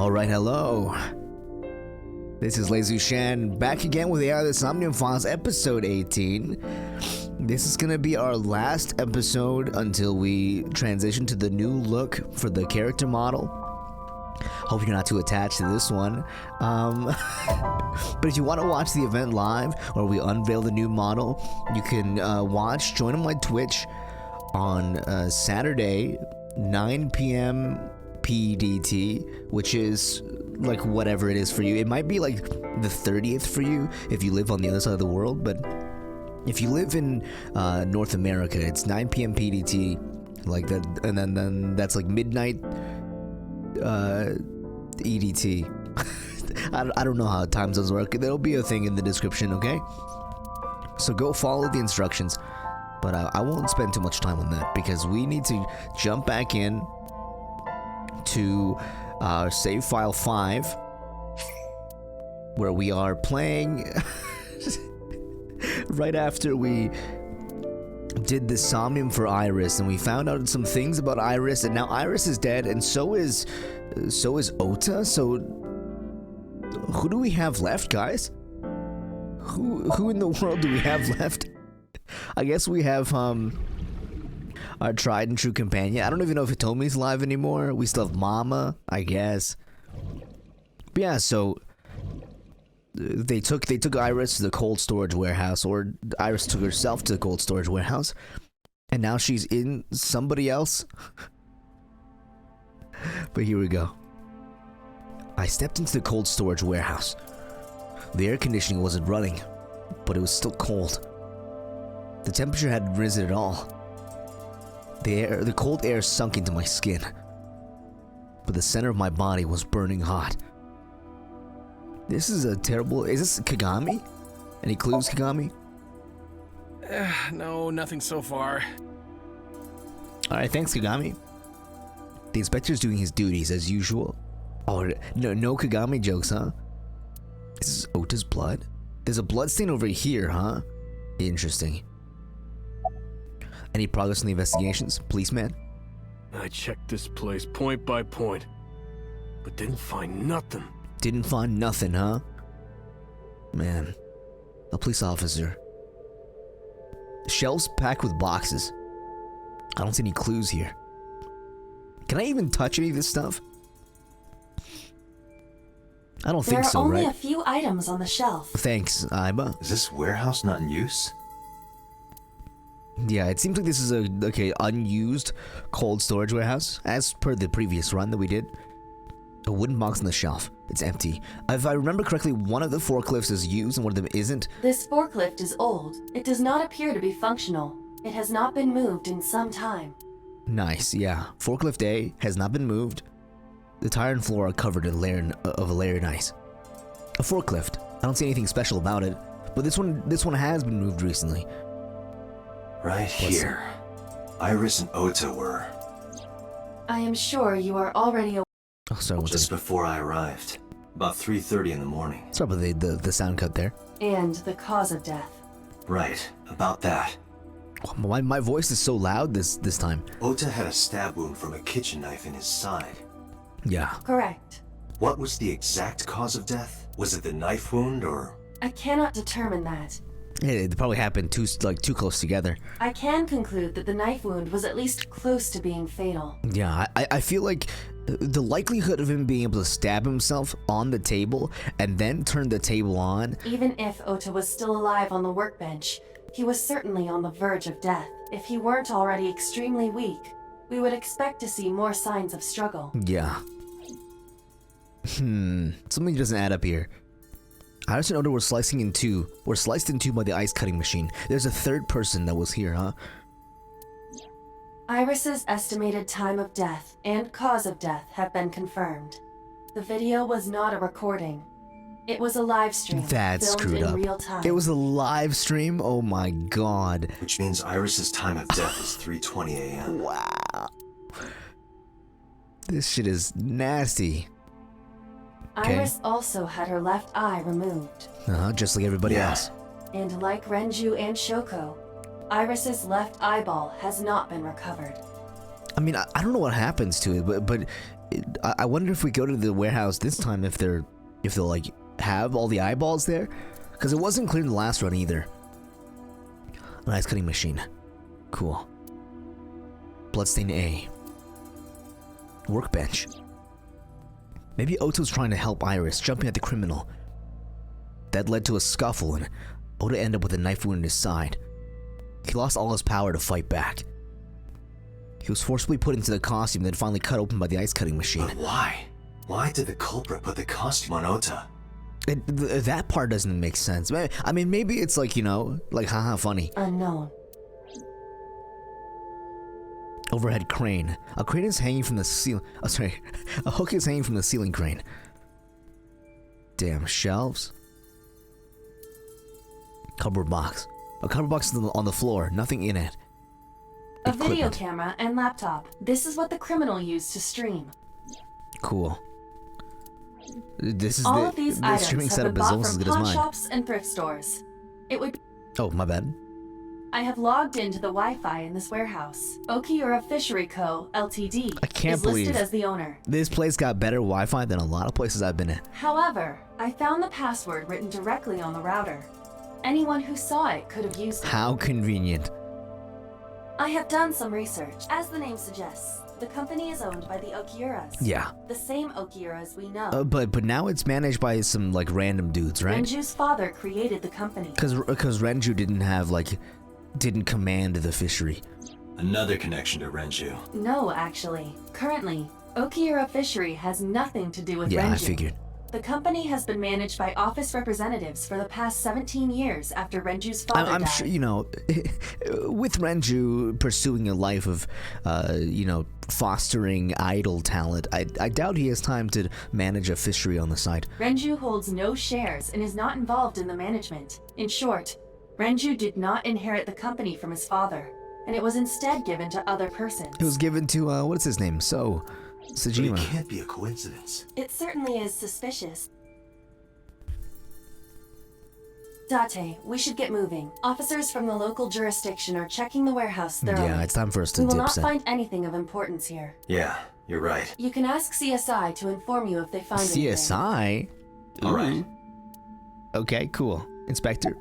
Alright, hello. This is Leizu Shen, back again with the Somnium Files, episode 18. This is gonna be our last episode until we transition to the new look for the character model. Hope you're not too attached to this one. But if you want to watch the event live, or we unveil the new model, you can join on my Twitch on Saturday, 9 p.m. PDT, which is like whatever it is for you. It might be like the 30th for you if you live on the other side of the world, but if you live in North America, it's 9 p.m. PDT, like that, and then that's like midnight EDT. I don't know how time zones work. There'll be a thing in the description, okay? So go follow the instructions, but I won't spend too much time on that because we need to jump back in to save file 5, where we are playing right after we did the Somnium for Iris, and we found out some things about Iris, and now Iris is dead, and so is Ota. So who do we have left, guys? Who in the world do we have left? I guess we have our tried and true companion. I don't even know if Hitomi's alive anymore. We still have Mama, I guess. But yeah, so they took Iris to the cold storage warehouse, or Iris took herself to the cold storage warehouse, and now she's in somebody else. But here we go. I stepped into the cold storage warehouse. The air conditioning wasn't running, but it was still cold. The temperature hadn't risen at all. The cold air sunk into my skin, but the center of my body was burning hot. This is a terrible... Is this Kagami? Any clues, Kagami? No, nothing so far. Alright, thanks, Kagami. The inspector's doing his duties as usual. Oh, no Kagami jokes, huh? This is Ota's blood? There's a blood stain over here, huh? Interesting. Any progress in the investigations, policeman? I checked this place point by point, but didn't find nothing. Didn't find nothing, huh? Man. A police officer. Shelves packed with boxes. I don't see any clues here. Can I even touch any of this stuff? I don't think so, right? There are only a few items on the shelf. Thanks, Aiba. Is this warehouse not in use? Yeah, it seems like this is a unused cold storage warehouse, as per the previous run that we did. A wooden box on the shelf. It's empty. If I remember correctly, one of the forklifts is used and one of them isn't. This forklift is old. It does not appear to be functional. It has not been moved in some time. Nice, yeah. Forklift A has not been moved. The tire and floor are covered in a layer of ice. A forklift. I don't see anything special about it, but this one has been moved recently. Right here. Iris and Ota were. I am sure you are already aware. Oh, sorry, Just before I arrived. About 3:30 in the morning. Sorry about the sound cut there. And the cause of death. Right, about that. My voice is so loud this time. Ota had a stab wound from a kitchen knife in his side. Yeah. Correct. What was the exact cause of death? Was it the knife wound or... I cannot determine that. It probably happened too close together. I can conclude that the knife wound was at least close to being fatal. Yeah, I feel like the likelihood of him being able to stab himself on the table and then turn the table on... Even if Ota was still alive on the workbench, he was certainly on the verge of death. If he weren't already extremely weak, we would expect to see more signs of struggle. Yeah. Something doesn't add up here. Iris and Ota were sliced in two by the ice cutting machine. There's a third person that was here, huh? Iris's estimated time of death and cause of death have been confirmed. The video was not a recording. It was a live stream. That's filmed screwed in up. Real time. It was a live stream? Oh my god. Which means Iris's time of death is 3:20 a.m. Wow. This shit is nasty. Okay. Iris also had her left eye removed. Just like everybody else. And like Renju and Shoko, Iris's left eyeball has not been recovered. I mean, I don't know what happens to it, but I wonder if we go to the warehouse this time if they'll like have all the eyeballs there, because it wasn't clear in the last run either. An ice cutting machine, cool. Bloodstain A. Workbench. Maybe Oto's trying to help Iris, jumping at the criminal. That led to a scuffle, and Oto ended up with a knife wound in his side. He lost all his power to fight back. He was forcibly put into the costume, then finally cut open by the ice cutting machine. But why? Why did the culprit put the costume on Ota? That part doesn't make sense. I mean, maybe it's like, you know, like haha funny. Unknown. Overhead crane. A crane is hanging from the ceiling. Oh, sorry. A hook is hanging from the ceiling crane. Damn, shelves. Cupboard box. A cupboard box is on the floor, nothing in it. A video camera and laptop. This is what the criminal used to stream. Cool. This is All of these items streaming have setup been is bought almost as from good as pawn mine. shops and thrift stores. It would. Oh, my bad. I have logged into the Wi-Fi in this warehouse. Okiura Fishery Co. Ltd. I can't is believe listed as the owner. This place got better Wi-Fi than a lot of places I've been in. However, I found the password written directly on the router. Anyone who saw it could have used it. How convenient. I have done some research. As the name suggests, the company is owned by the Okiuras. Yeah. The same Okiuras we know. But now it's managed by some like random dudes, right? Renju's father created the company. Because Renju didn't command the fishery. Another connection to Renju. No, actually. Currently, Okiura Fishery has nothing to do with Renju. Yeah, I figured. The company has been managed by office representatives for the past 17 years after Renju's father I'm died. sure, you know, with Renju pursuing a life of, you know, fostering idle talent, I doubt he has time to manage a fishery on the side. Renju holds no shares and is not involved in the management. In short, Renju did not inherit the company from his father, and it was instead given to other persons. It was given to, what's his name? Sajima. But it can't be a coincidence. It certainly is suspicious. Date, we should get moving. Officers from the local jurisdiction are checking the warehouse thoroughly. Yeah, it's time for us to We will dip not in. find anything of importance here. Yeah, you're right. You can ask CSI to inform you if they find anything. CSI? All right. Okay, cool. Inspector.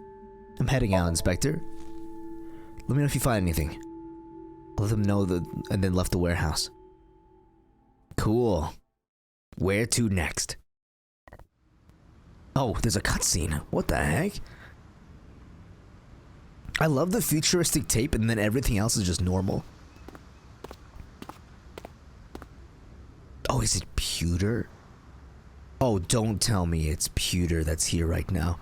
I'm heading out, Inspector. Let me know if you find anything. Let them know and then left the warehouse. Cool. Where to next? Oh, there's a cutscene. What the heck? I love the futuristic tape and then everything else is just normal. Oh, is it Pewter? Oh, don't tell me it's Pewter that's here right now.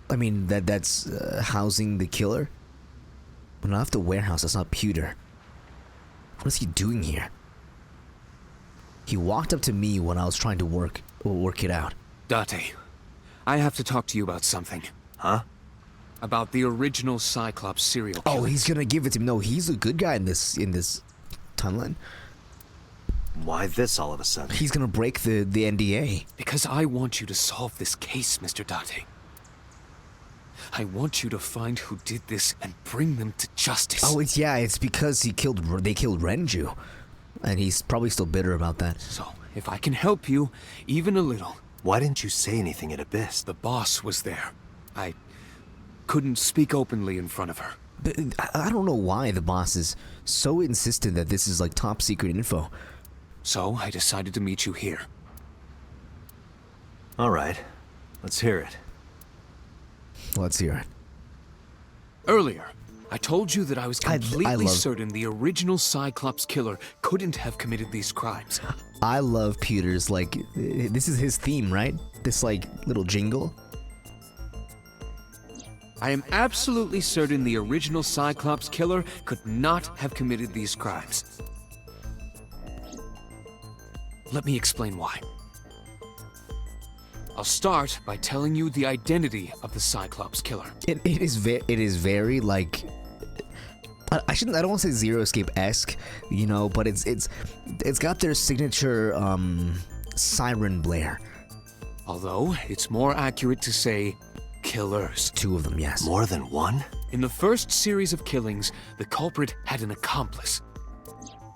I mean, that's housing the killer? But not the warehouse, that's not Pewter. What is he doing here? He walked up to me when I was trying to work it out. Date, I have to talk to you about something. Huh? About the original Cyclops serial killer. Oh, he's gonna give it to me. No, he's a good guy in this timeline. Why this all of a sudden? He's gonna break the NDA. Because I want you to solve this case, Mr. Date. I want you to find who did this and bring them to justice. Oh, it's because they killed Renju. And he's probably still bitter about that. So, if I can help you, even a little. Why didn't you say anything at Abyss? The boss was there. I couldn't speak openly in front of her. But I don't know why the boss is so insistent that this is like top secret info. So, I decided to meet you here. All right. Let's hear it. Let's hear it. Earlier, I told you that I was completely love- certain the original Cyclops killer couldn't have committed these crimes. I love Pewter's, like, this is his theme, right? This, like, little jingle. I am absolutely certain the original Cyclops killer could not have committed these crimes. Let me explain why. I'll start by telling you the identity of the Cyclops killer. It is very, like, I don't want to say Zero Escape-esque, you know, but it's got their signature siren blare. Although, it's more accurate to say killers. 2 of them, yes. More than one? In the first series of killings, the culprit had an accomplice.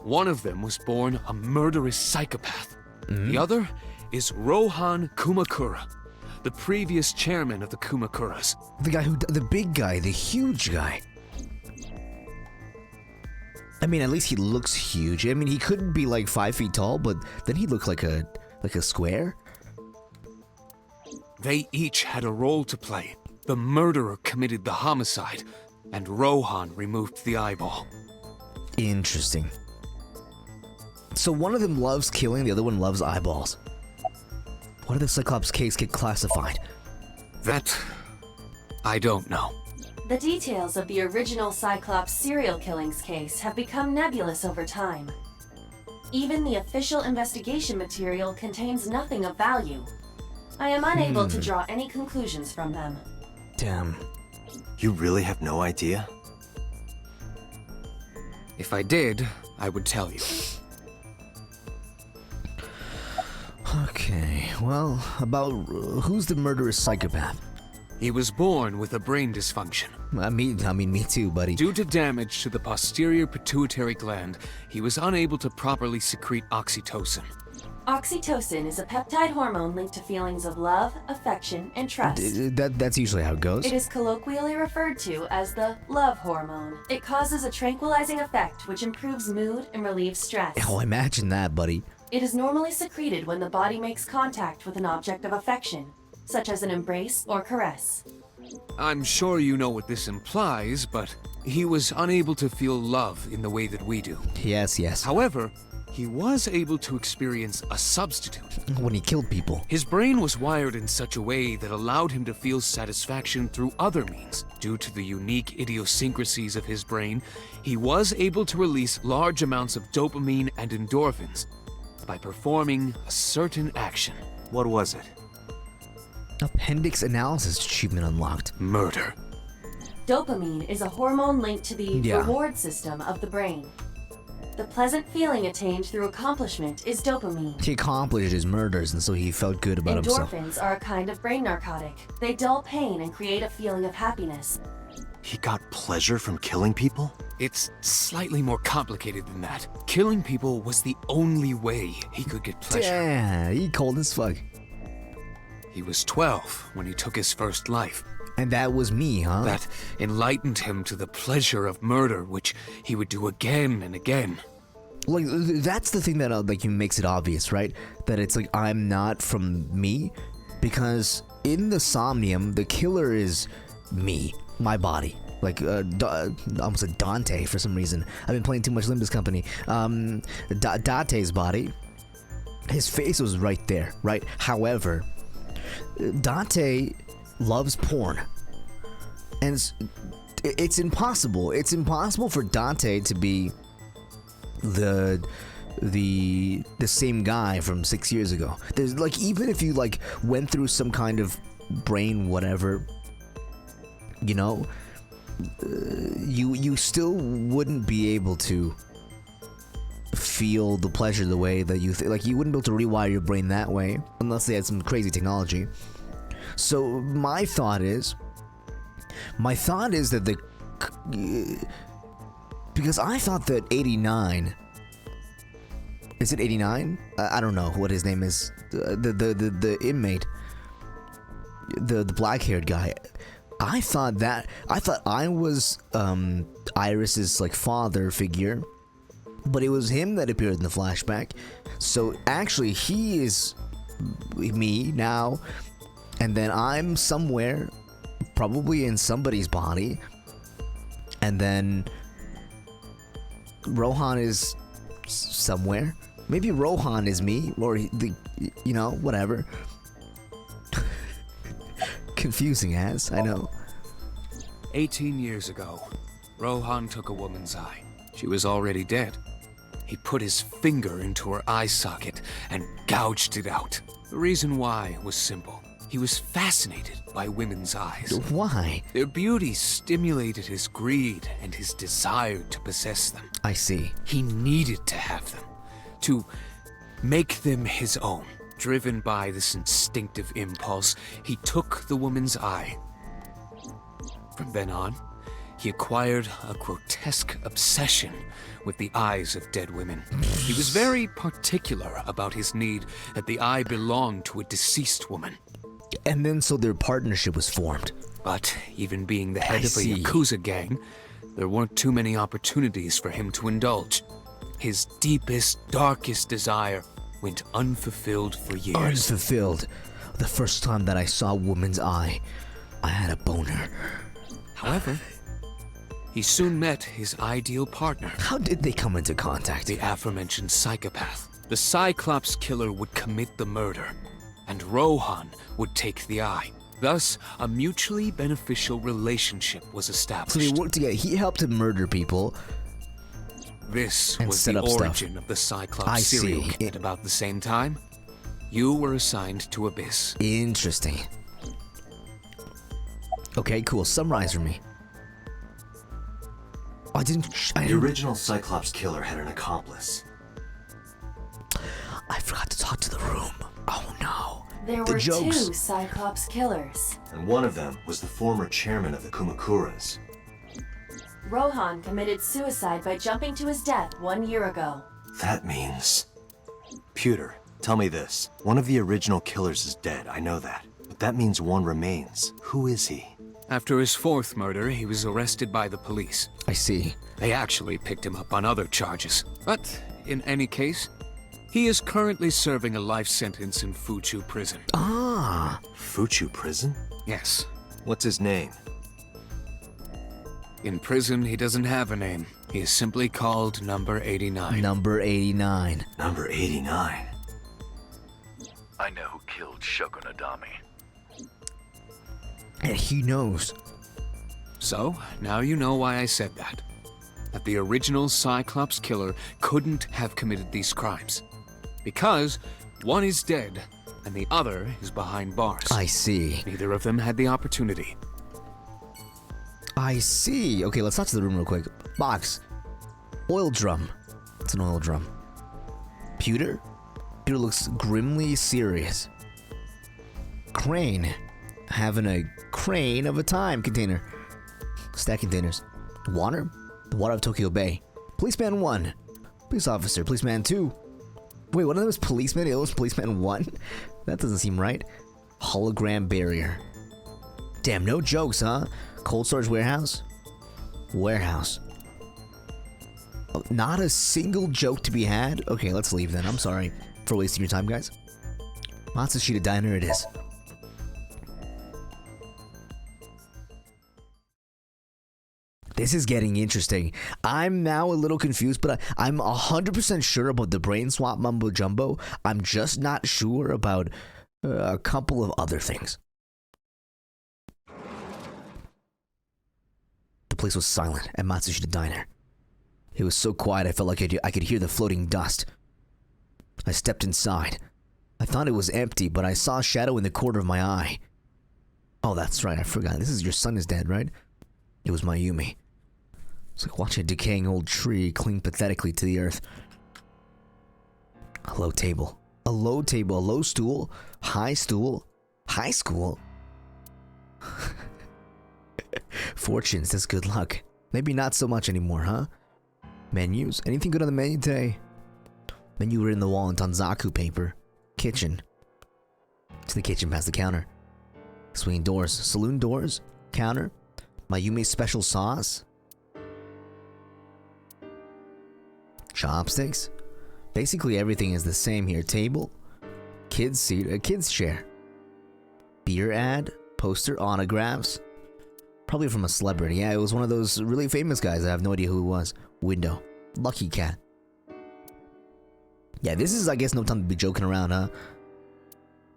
One of them was born a murderous psychopath. The other is Rohan Kumakura, the previous chairman of the Kumakuras. The big guy, the huge guy. I mean, at least he looks huge. I mean, he couldn't be like 5 feet tall, but then he looked like a square. They each had a role to play. The murderer committed the homicide, and Rohan removed the eyeball. Interesting. So one of them loves killing, the other one loves eyeballs. What did the Cyclops case get classified? That... I don't know. The details of the original Cyclops serial killings case have become nebulous over time. Even the official investigation material contains nothing of value. I am unable to draw any conclusions from them. Damn. You really have no idea? If I did, I would tell you. Okay, well, about who's the murderous psychopath? He was born with a brain dysfunction. I mean, me too, buddy. Due to damage to the posterior pituitary gland, he was unable to properly secrete oxytocin. Oxytocin is a peptide hormone linked to feelings of love, affection, and trust. That's usually how it goes. It is colloquially referred to as the love hormone. It causes a tranquilizing effect which improves mood and relieves stress. Oh, imagine that, buddy. It is normally secreted when the body makes contact with an object of affection, such as an embrace or caress. I'm sure you know what this implies, but he was unable to feel love in the way that we do. Yes, yes. However, he was able to experience a substitute. When he killed people. His brain was wired in such a way that allowed him to feel satisfaction through other means. Due to the unique idiosyncrasies of his brain, he was able to release large amounts of dopamine and endorphins by performing a certain action. What was it? Appendix analysis achievement unlocked. Murder. Dopamine is a hormone linked to the reward system of the brain. The pleasant feeling attained through accomplishment is dopamine. He accomplished his murders, and so he felt good about himself. Endorphins are a kind of brain narcotic. They dull pain and create a feeling of happiness. He got pleasure from killing people? It's slightly more complicated than that. Killing people was the only way he could get pleasure. Yeah, he cold as fuck. He was 12 when he took his first life. And that was me, huh? That enlightened him to the pleasure of murder, which he would do again and again. Like, that's the thing that makes it obvious, right? That it's like, I'm not from me. Because in the Somnium, the killer is me, my body. Like, almost a Dante for some reason. I've been playing too much Limbus Company. Dante's body, his face was right there, right? However, Dante loves porn, and it's impossible. It's impossible for Dante to be the same guy from 6 years ago. There's like, even if you like went through some kind of brain whatever, you know, you still wouldn't be able to feel the pleasure the way that you like. You wouldn't be able to rewire your brain that way unless they had some crazy technology. So my thought is that because I thought that 89, is it 89? I don't know what his name is. The inmate, the black-haired guy. I thought I was Iris's like father figure, but it was him that appeared in the flashback. So actually, he is me now. And then I'm somewhere, probably in somebody's body, and then Rohan is somewhere. Maybe Rohan is me, or whatever. Confusing as, I know. 18 years ago, Rohan took a woman's eye. She was already dead. He put his finger into her eye socket and gouged it out. The reason why was simple. He was fascinated by women's eyes. Why? Their beauty stimulated his greed and his desire to possess them. I see. He needed to have them, to make them his own. Driven by this instinctive impulse, he took the woman's eye. From then on, he acquired a grotesque obsession with the eyes of dead women. He was very particular about his need that the eye belonged to a deceased woman. And then so their partnership was formed. But even being the head I of a see. Yakuza gang, there weren't too many opportunities for him to indulge. His deepest, darkest desire went unfulfilled for years. Unfulfilled. The first time that I saw a woman's eye, I had a boner. However, he soon met his ideal partner, How did they come into contact? the aforementioned psychopath. The Cyclops killer would commit the murder, and Rohan would take the eye. Thus, a mutually beneficial relationship was So established. they worked together. He helped him murder people. This And was set the up stuff. origin of the Cyclops I serial see. killer. At about the same time, you were assigned to Abyss. Interesting. Okay, cool. Summarize for me. I didn't. The original Cyclops killer had an accomplice. I forgot to talk to the room. Oh no. There The were jokes. 2 Cyclops killers. And one of them was the former chairman of the Kumakuras. Rohan committed suicide by jumping to his death 1 year ago. That means... Pewter, tell me this. One of the original killers is dead, I know that. But that means one remains. Who is he? After his 4th murder, he was arrested by the police. I see. They actually picked him up on other charges. But in any case, he is currently serving a life sentence in Fuchu prison. Ah. Fuchu prison? Yes. What's his name? In prison, he doesn't have a name. He is simply called Number 89. Number 89. Number 89. I know who killed Shogun Adami. And he knows. So, now you know why I said that. That the original Cyclops killer couldn't have committed these crimes. Because one is dead, and the other is behind bars. I see. Neither of them had the opportunity. I see. Okay, let's talk to the room real quick. Box. Oil drum. It's an oil drum. Pewter? Pewter looks grimly serious. Crane. Having a crane of a time container. Stack containers. Water? The water of Tokyo Bay. Policeman 1. Police officer. Policeman 2. Wait, one of them was policeman? The other was policeman 1? That doesn't seem right. Hologram barrier. Damn, no jokes, huh? Cold storage warehouse? Warehouse. Oh, not a single joke to be had? Okay, let's leave then. I'm sorry for wasting your time, guys. Matsushita Diner it is. This is getting interesting. I'm now a little confused, but I'm 100% sure about the brain swap mumbo jumbo. I'm just not sure about a couple of other things. The place was silent at Matsushita Diner. It was so quiet I felt like I could hear the floating dust. I stepped inside. I thought it was empty, but I saw a shadow in the corner of my eye. Oh, that's right, I forgot. This is your son is dead, right? It was Mayumi. It's like watching a decaying old tree cling pathetically to the earth. A low table. A low table. A low stool. High stool. High school. Fortunes, that's good luck. Maybe not so much anymore, huh? Menus. Anything good on the menu today? Menu written on the wall in Tanzaku paper. Kitchen. To the kitchen past the counter. Swinging doors. Saloon doors. Counter. Mayumi's special sauce. Chopsticks. Basically everything is the same here. Table. Kids seat. A kid's chair. Beer ad. Poster. Autographs. Probably from a celebrity. Yeah, it was one of those really famous guys. I have no idea who it was. Window. Lucky cat. Yeah, this is, I guess, no time to be joking around, huh?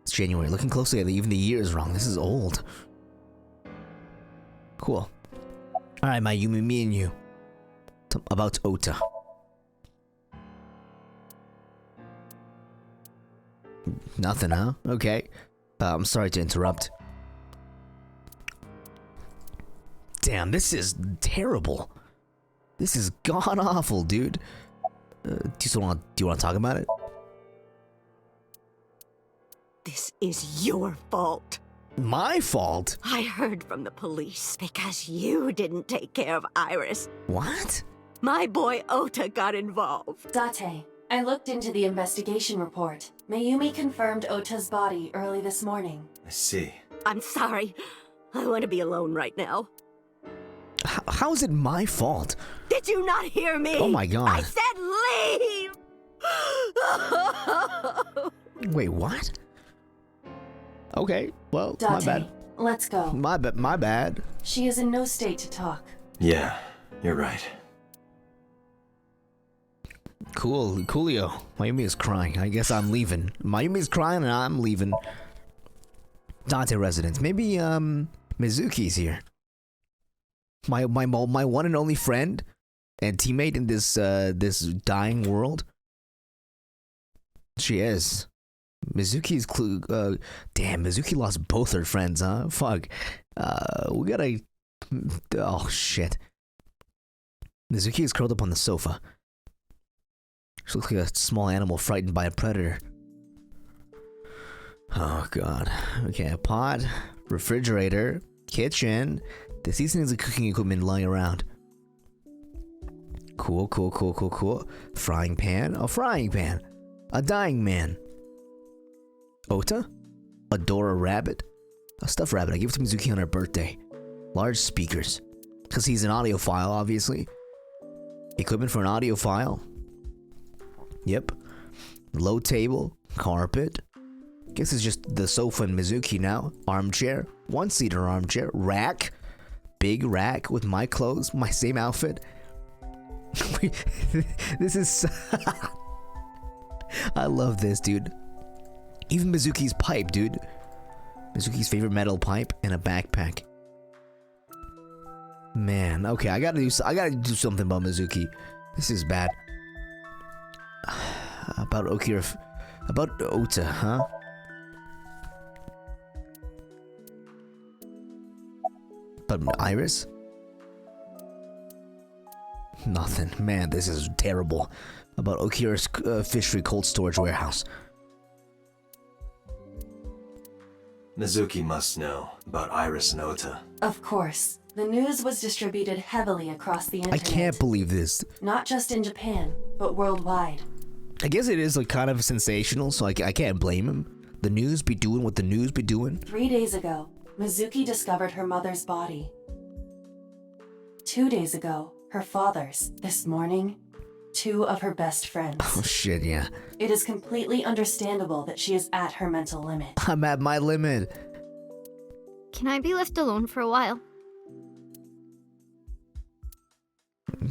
It's January. Looking closely, even the year is wrong. This is old. Cool. Alright, Mayumi, me and you. About Ota. Nothing, huh? Okay. I'm sorry to interrupt. Damn, this is terrible. This is god awful, dude. Do you want to talk about it? This is your fault. My fault? I heard from the police because you didn't take care of Iris. What? My boy Ota got involved. Date, I looked into the investigation report. Mayumi confirmed Ota's body early this morning. I see. I'm sorry. I want to be alone right now. How is it my fault? Did you not hear me? Oh my God. I said leave! Wait, what? Okay, well, my Date, bad. let's go. My bad. She is in no state to talk. Yeah, you're right. Coolio. Mayumi is crying. I guess I'm leaving. Mayumi is crying and I'm leaving. Dante residence. Maybe, Mizuki's here. My one and only friend and teammate in this, this dying world. She is. Mizuki's damn, Mizuki lost both her friends, huh? Fuck. We gotta... Oh, shit. Mizuki is curled up on the sofa. She looks like a small animal frightened by a predator. Oh, God. Okay, a pot, refrigerator, kitchen. The seasonings and cooking equipment lying around. Cool. Frying pan. A frying pan. A dying man. Ota? Adora rabbit? A stuffed rabbit. I gave it to Mizuki on her birthday. Large speakers. Because he's an audiophile, obviously. Equipment for an audiophile. Yep. Low table. Carpet. Guess it's just the sofa and Mizuki now. Armchair. One-seater armchair. Rack. Big rack with my clothes. My same outfit. This is... I love this, dude. Even Mizuki's pipe, dude. Mizuki's favorite metal pipe and a backpack. Man, okay, I gotta do something about Mizuki. This is bad. About Ota, huh? But Iris? Nothing. Man, this is terrible. About Okira's fishery cold storage warehouse. Mizuki must know about Iris and Ota. Of course. The news was distributed heavily across the internet. I can't believe this. Not just in Japan, but worldwide. I guess it is like kind of sensational, so I can't blame him. The news be doing what the news be doing. 3 days ago, Mizuki discovered her mother's body. 2 days ago, her father's. This morning, 2 of her best friends. Oh shit, yeah. It is completely understandable that she is at her mental limit. I'm at my limit. Can I be left alone for a while?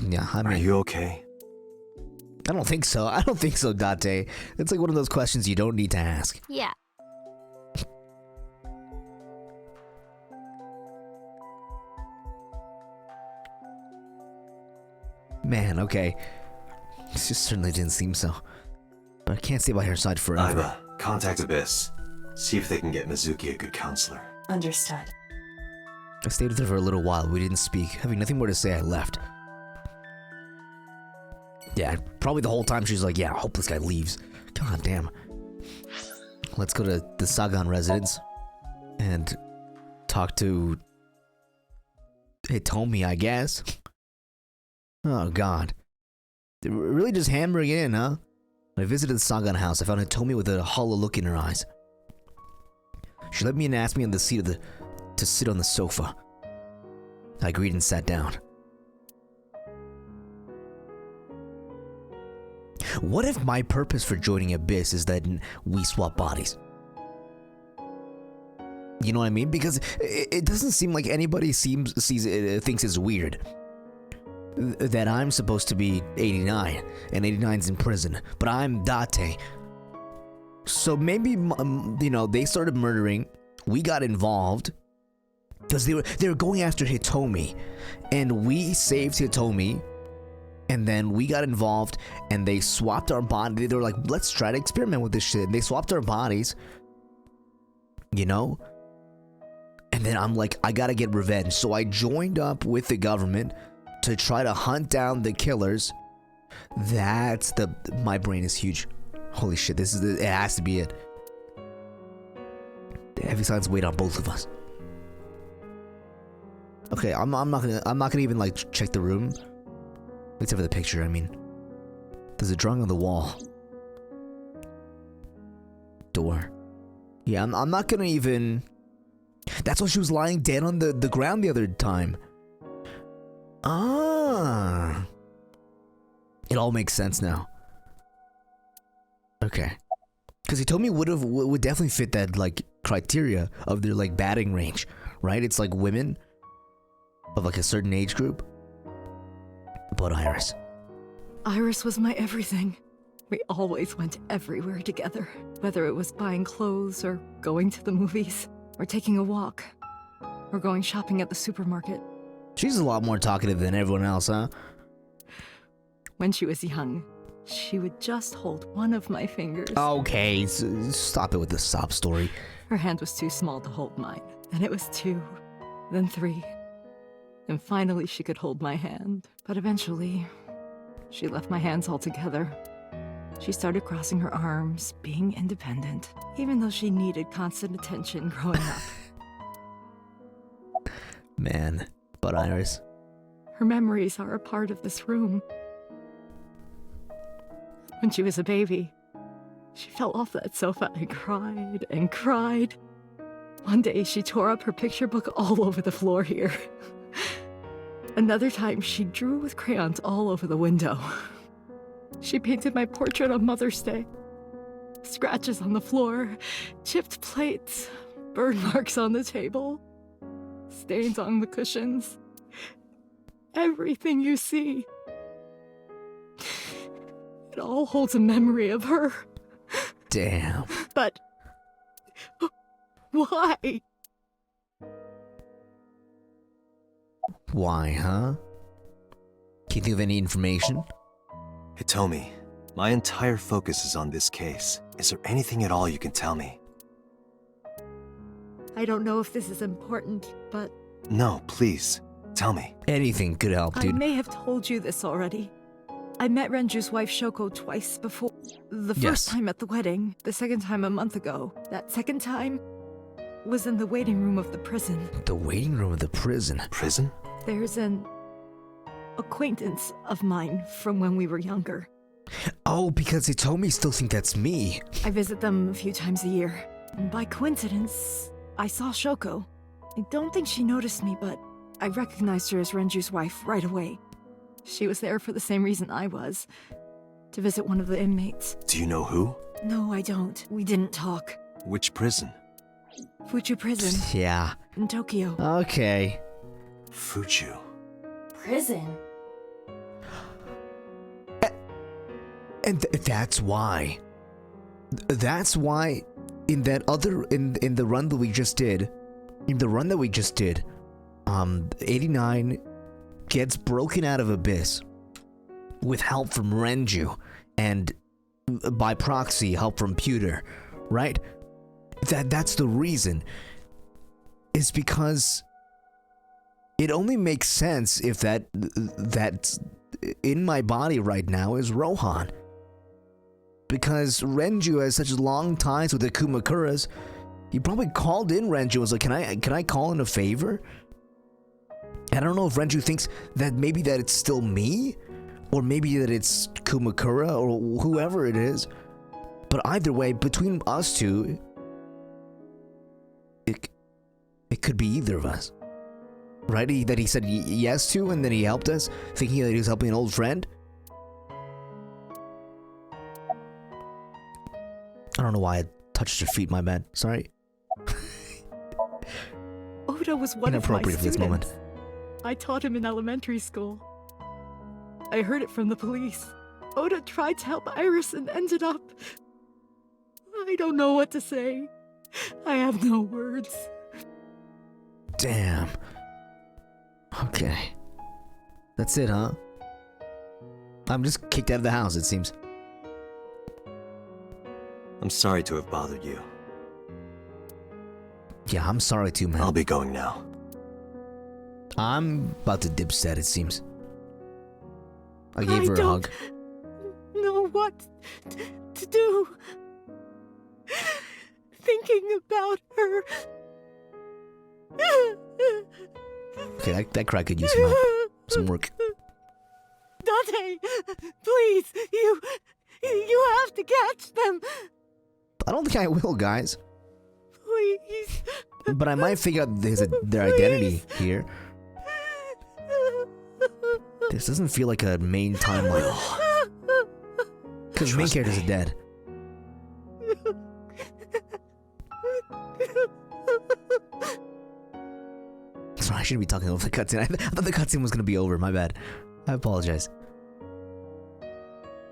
Yeah, I mean... Are you okay? I don't think so. I don't think so, Date. It's like one of those questions you don't need to ask. Yeah. Man, okay. This just certainly didn't seem so. But I can't stay by her side forever. Iba, contact Abyss. See if they can get Mizuki a good counselor. Understood. I stayed with her for a little while. We didn't speak. Having nothing more to say, I left. Yeah, probably the whole time she's like, yeah, I hope this guy leaves. God damn. Let's go to the Sagan residence and talk to Hitomi, I guess. Oh, God. They're really just hammering it in, huh? When I visited the Sagan house, I found Hitomi with a hollow look in her eyes. She let me in and asked me on the seat of to sit on the sofa. I agreed and sat down. What if my purpose for joining Abyss is that we swap bodies? You know what I mean? Because it doesn't seem like anybody thinks it's weird that I'm supposed to be 89 and 89's in prison, but I'm Date. So maybe you know, they started murdering. We got involved because they were going after Hitomi, and we saved Hitomi. And then we got involved, and they swapped our body. They were like, let's try to experiment with this shit. And they swapped our bodies, you know? And then I'm like, I gotta get revenge. So I joined up with the government to try to hunt down the killers. My brain is huge. Holy shit, it has to be it. The heavy silence weighed on both of us. Okay, I'm not gonna even like check the room. Except for the picture, I mean. There's a drawing on the wall. Door. Yeah, I'm not gonna even... That's why she was lying dead on the ground the other time. Ah. It all makes sense now. Okay. Because he told me would definitely fit that, like, criteria of their, like, batting range. Right? It's like women of, like, a certain age group. But Iris. Iris was my everything. We always went everywhere together, whether it was buying clothes or going to the movies, or taking a walk, or going shopping at the supermarket. She's a lot more talkative than everyone else, huh? When she was young, she would just hold one of my fingers. Okay, stop it with the sob story. Her hand was too small to hold mine. Then it was 2, then 3. And finally she could hold my hand. But eventually, she left my hands altogether. She started crossing her arms, being independent, even though she needed constant attention growing up. Man, but Iris. Her memories are a part of this room. When she was a baby, she fell off that sofa and cried and cried. One day she tore up her picture book all over the floor here. Another time she drew with crayons all over the window. She painted my portrait on Mother's Day. Scratches on the floor, chipped plates, burn marks on the table, stains on the cushions. Everything you see. It all holds a memory of her. Damn. But why? Why, huh? Can you think of any information? Hitomi, my entire focus is on this case. Is there anything at all you can tell me? I don't know if this is important, but... No, please. Tell me. Anything could help, dude. I may have told you this already. I met Renju's wife Shoko twice before. The first time at the wedding, the second time a month ago. That second time was in the waiting room of the prison. The waiting room of the prison? Prison? There's an acquaintance of mine from when we were younger. Oh, because they told me still think that's me. I visit them a few times a year. And by coincidence, I saw Shoko. I don't think she noticed me, but I recognized her as Renju's wife right away. She was there for the same reason I was, to visit one of the inmates. Do you know who? No, I don't. We didn't talk. Which prison? Fuchu Prison. Yeah. In Tokyo. Okay. Fuchu. Prison? And that's why. That's why in that other, in the run that we just did, 89 gets broken out of Abyss with help from Renju and by proxy help from Pewter, right? That's the reason. Is because it only makes sense if that's in my body right now is Rohan. Because Renju has such long ties with the Kumakuras, he probably called in Renju and was like, can I call in a favor? And I don't know if Renju thinks that maybe that it's still me, or maybe that it's Kumakura, or whoever it is. But either way, between us two, it could be either of us. Right? That he said yes to, and then he helped us, thinking that he was helping an old friend. I don't know why I touched your feet, my bad. Sorry. Oda was one of my Inappropriate for this moment. students. I taught him in elementary school. I heard it from the police. Oda tried to help Iris and ended up... I don't know what to say. I have no words. Damn. Okay. That's it, huh? I'm just kicked out of the house, it seems. I'm sorry to have bothered you. Yeah, I'm sorry too, man. I'll be going now. I'm about to dipset, it seems. I gave her a hug. Know what to do. Thinking about her Okay, that cry could use some work. Dante, please, you have to catch them. I don't think I will, guys. Please. But I might figure out their identity here. This doesn't feel like a main timeline. Because main characters are dead. Sorry, I shouldn't be talking over the cutscene. I thought the cutscene was going to be over. My bad. I apologize.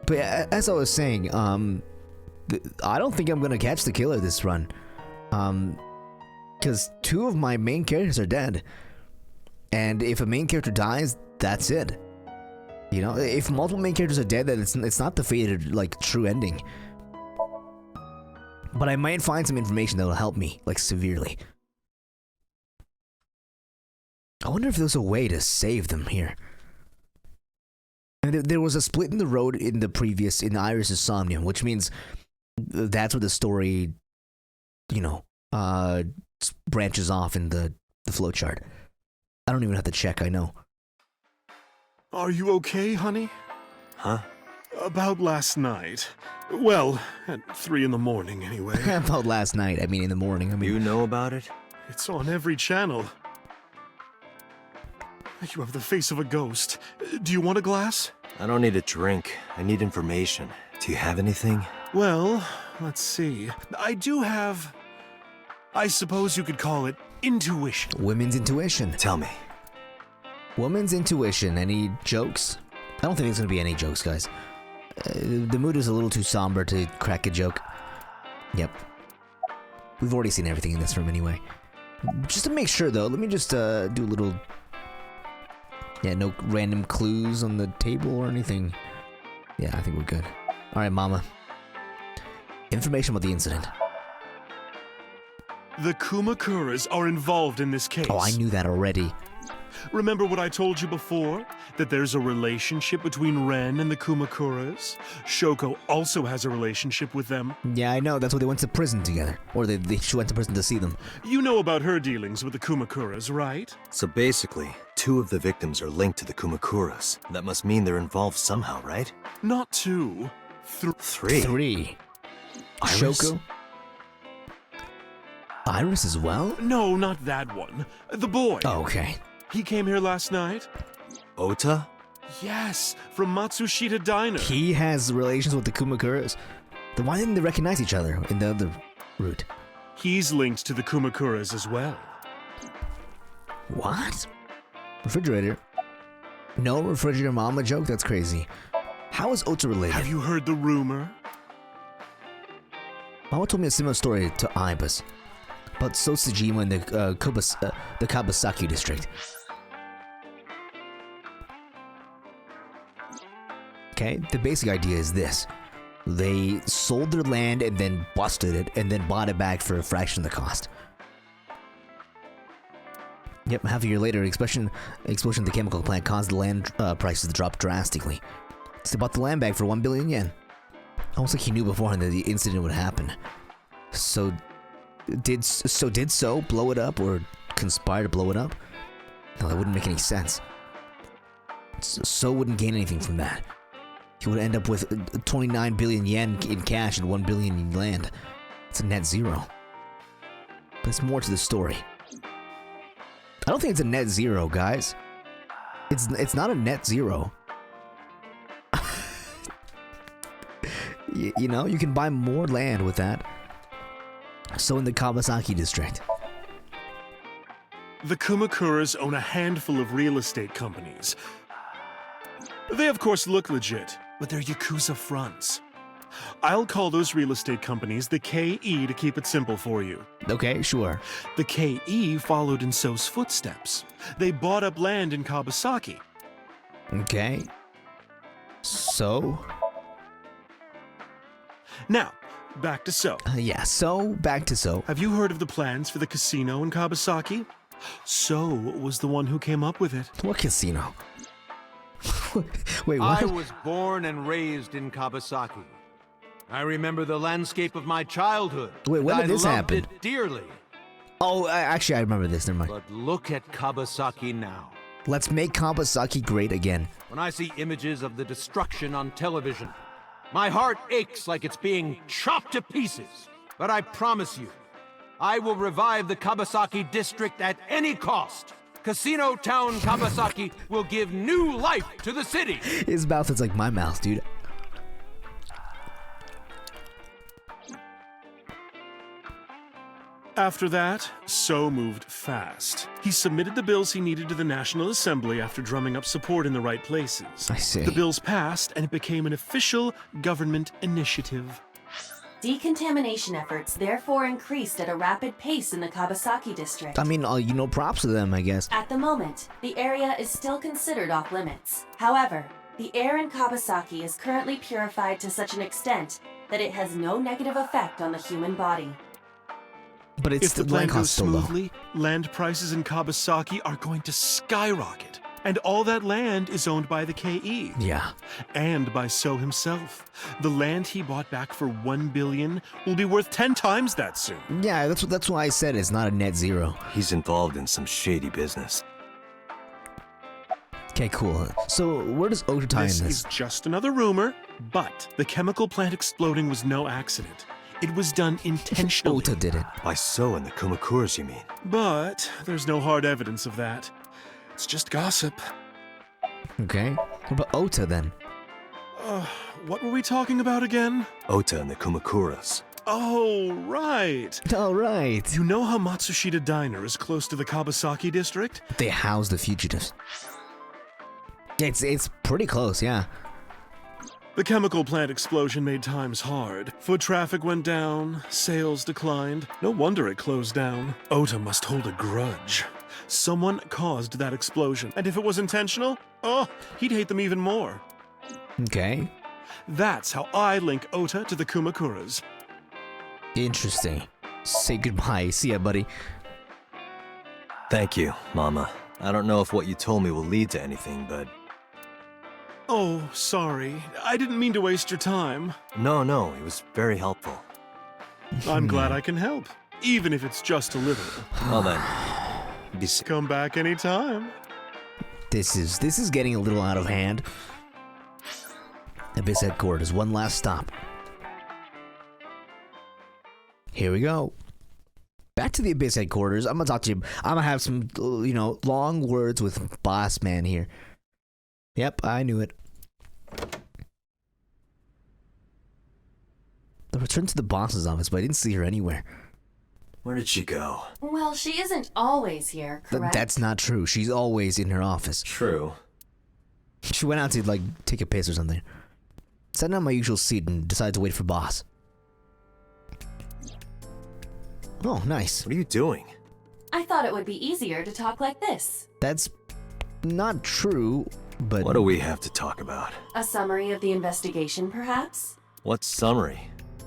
But as I was saying, I don't think I'm going to catch the killer this run. Because 2 of my main characters are dead. And if a main character dies, that's it. You know, if multiple main characters are dead, then it's not the fated, like, true ending. But I might find some information that will help me, like, severely. I wonder if there's a way to save them here. And there was a split in the road in in Iris' Somnium, which means that's where the story, you know, branches off in the flowchart. I don't even have to check, I know. Are you okay, honey? Huh? About last night. Well, at 3 in the morning, anyway. About last night, I mean in the morning. I mean, You know about it? It's on every channel. You have the face of a ghost. Do you want a glass? I don't need a drink. I need information. Do you have anything? Well, let's see. I do have... I suppose you could call it intuition. Women's intuition. Tell me. Woman's intuition. Any jokes? I don't think there's gonna be any jokes, guys. The mood is a little too somber to crack a joke. Yep. We've already seen everything in this room anyway. Just to make sure, though, let me just do a little... Yeah, no random clues on the table or anything. Yeah, I think we're good. Alright, Mama. Information about the incident. The Kumakuras are involved in this case. Oh, I knew that already. Remember what I told you before? That there's a relationship between Ren and the Kumakuras? Shoko also has a relationship with them. Yeah, I know. That's why they went to prison together. Or she went to prison to see them. You know about her dealings with the Kumakuras, right? So basically, 2 of the victims are linked to the Kumakuras. That must mean they're involved somehow, right? Not 2. 3. 3. Iris? Shoko? Iris as well? No, not that one. The boy. Oh, okay. He came here last night? Ota? Yes, from Matsushita Diner. He has relations with the Kumakuras. Then why didn't they recognize each other in the other route? He's linked to the Kumakuras as well. What? Refrigerator? No refrigerator mama joke? That's crazy. How is Ota related? Have you heard the rumor? Mama told me a similar story to Ibis. About Sosajima in the Kabasaki district. Okay, the basic idea is this. They sold their land and then busted it and then bought it back for a fraction of the cost. Yep, half a year later, explosion of the chemical plant caused the land prices to drop drastically. So they bought the land back for 1 billion yen. Almost like he knew beforehand that the incident would happen. So did blow it up or conspire to blow it up? No, that wouldn't make any sense. So wouldn't gain anything from that. He would end up with 29 billion yen in cash and 1 billion in land. It's a net zero. But there's more to the story. I don't think it's a net zero, guys. It's not a net zero. you know, you can buy more land with that. So in the Kawasaki district. The Kumakuras own a handful of real estate companies. They of course look legit, but they're Yakuza fronts. I'll call those real estate companies the KE to keep it simple for you. Okay, sure. The KE followed in So's footsteps. They bought up land in Kawasaki. Okay. So? Now, back to So. Yeah, so, back to So. Have you heard of the plans for the casino in Kawasaki? So was the one who came up with it. What casino? Wait, what? I was born and raised in Kawasaki. I remember the landscape of my childhood. Wait, when did this happen? I loved it dearly. Oh, actually, I remember this. Never mind. But look at Kabasaki now. Let's make Kabasaki great again. When I see images of the destruction on television, my heart aches like it's being chopped to pieces. But I promise you, I will revive the Kabasaki district at any cost. Casino Town Kabasaki will give new life to the city. His mouth is like my mouth, dude. After that, So moved fast. He submitted the bills he needed to the National Assembly after drumming up support in the right places. I see. The bills passed, and it became an official government initiative. Decontamination efforts therefore increased at a rapid pace in the Kabasaki district. I mean, props to them, I guess. At the moment, the area is still considered off limits. However, the air in Kabasaki is currently purified to such an extent that it has no negative effect on the human body. But it's If the plan goes smoothly, land prices in Kabasaki are going to skyrocket. And all that land is owned by the KE. Yeah. And by So himself. The land he bought back for $1 billion will be worth 10 times that soon. Yeah, that's why I said it's not a net zero. He's involved in some shady business. Okay, cool. So where does Ota tie in This this? is just another rumor, but the chemical plant exploding was no accident. It was done intentionally. Ota did it. By So and the Kumakuras, you mean? But there's no hard evidence of that. It's just gossip. Okay. What about Ota then? What were we talking about again? Ota and the Kumakuras. Oh, right. All right. You know how Matsushita Diner is close to the Kabasaki district? They house the fugitives. It's pretty close, yeah. The chemical plant explosion made times hard. Foot traffic went down, sales declined. No wonder it closed down. Ota must hold a grudge. Someone caused that explosion, and if it was intentional, he'd hate them even more. Okay. That's how I link Ota to the Kumakuras. Interesting. Say goodbye. See ya, buddy. Thank you, Mama. I don't know if what you told me will lead to anything, but... Oh, sorry. I didn't mean to waste your time. No, it was very helpful. I'm glad I can help, even if it's just a little. Well then, be safe. Come back anytime. This is getting a little out of hand. Abyss headquarters, one last stop. Here we go. Back to the Abyss headquarters. I'm gonna talk to you. I'm gonna have some, long words with Boss Man here. Yep, I knew it. I returned to the boss's office, but I didn't see her anywhere. Where did she go? Well, she isn't always here, correct? That's not true. She's always in her office. True. She went out to, take a piss or something. Sat down my usual seat and decided to wait for boss. Oh, nice. What are you doing? I thought it would be easier to talk like this. That's not true, but... What do we have to talk about? A summary of the investigation, perhaps? What summary?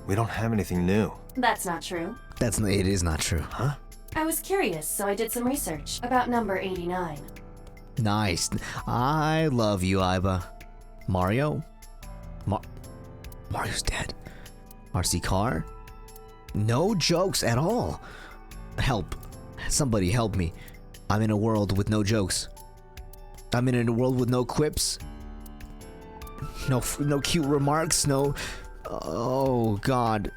We don't have anything new. That's not true. It is not true. Huh? I was curious, so I did some research about number 89. Nice. I love you, Iba. Mario? Mario's dead. RC car? No jokes at all. Help. Somebody help me. I'm in a world with no jokes. I'm in a world with no quips. No cute remarks, no... Oh, God.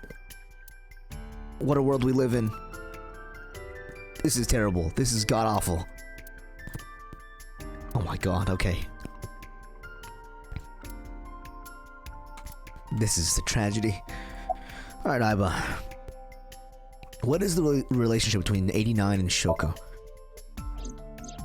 What a world we live in. This is terrible. This is god-awful. Oh my God, okay. This is a tragedy. Alright, Iba. What is the relationship between 89 and Shoko?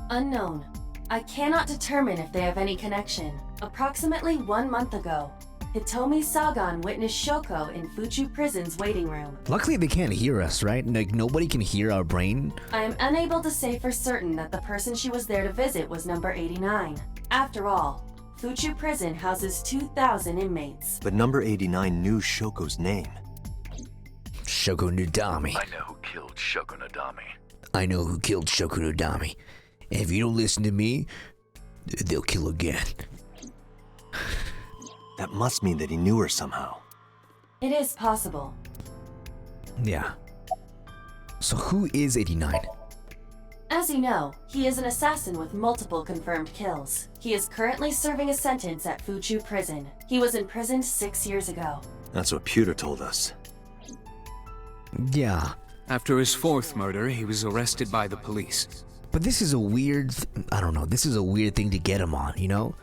Unknown. I cannot determine if they have any connection. Approximately 1 month ago, Hitomi Sagan witnessed Shoko in Fuchu Prison's waiting room. Luckily they can't hear us, right? Nobody can hear our brain. I am unable to say for certain that the person she was there to visit was number 89. After all, Fuchu Prison houses 2,000 inmates. But number 89 knew Shoko's name. Shoko Nodami. I know who killed Shoko Nodami. I know who killed Shoko Nodami. And if you don't listen to me, they'll kill again. That must mean that he knew her somehow. It is possible. Yeah. So who is 89? As you know, he is an assassin with multiple confirmed kills. He is currently serving a sentence at Fuchu Prison. He was imprisoned 6 years ago. That's what Pewter told us. Yeah. After his fourth murder, he was arrested by the police. But this is a weird, I don't know, this is a weird thing to get him on, you know?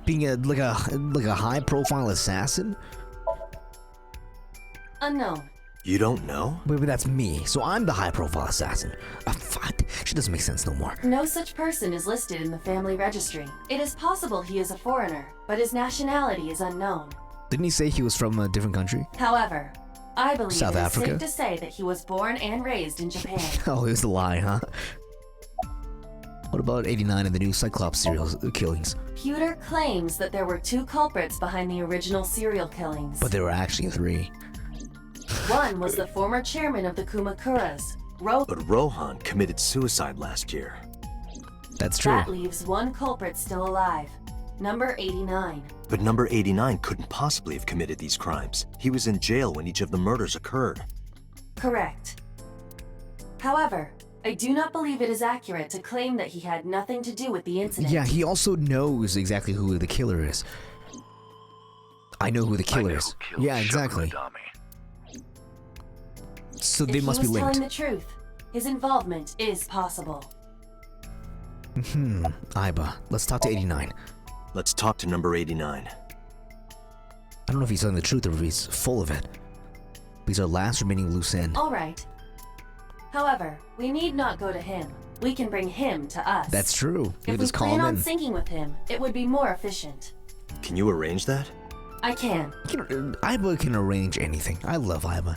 Being like a high profile assassin? Unknown. You don't know? Wait, but that's me, so I'm the high profile assassin. Fuck, shit doesn't make sense no more. No such person is listed in the family registry. It is possible he is a foreigner, but his nationality is unknown. Didn't he say he was from a different country? However, I believe South it is Africa? safe to say that he was born and raised in Japan. Oh, it was a lie, huh? What about 89 and the new Cyclops serial killings? Pewter claims that there were 2 culprits behind the original serial killings. But there were actually 3. One was the former chairman of the Kumakuras, But Rohan committed suicide last year. That's true. That leaves 1 culprit still alive, number 89. But number 89 couldn't possibly have committed these crimes. He was in jail when each of the murders occurred. Correct. However, I do not believe it is accurate to claim that he had nothing to do with the incident. Yeah, he also knows exactly who the killer is. I know who the killer is. Yeah, exactly. So they must be If he was linked. telling the truth, his involvement is possible. Iba, let's talk to 89. Let's talk to number 89. I don't know if he's telling the truth or if he's full of it. He's our last remaining loose end. All right. However, we need not go to him. We can bring him to us. That's true. If You we just call plan him on in. syncing with him, it would be more efficient. Can you arrange that? I can. Iba can arrange anything. I love Iba.